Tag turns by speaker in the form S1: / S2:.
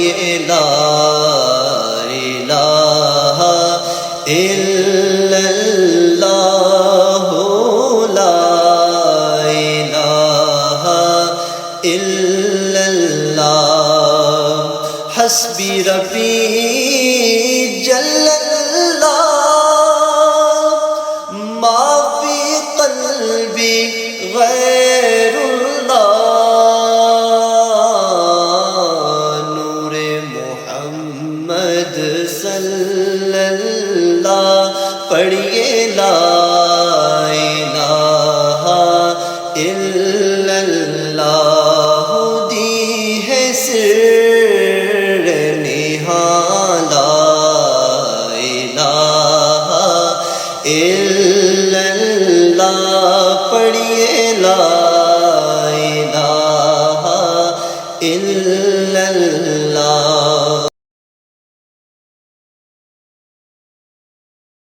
S1: پڑھیے لا الہ الا اللہ لا الہ الا اللہ حسبی ربی جل اللہ ما فی قلبی غیر اللہ نور محمد صلی اللہ پڑھیے لا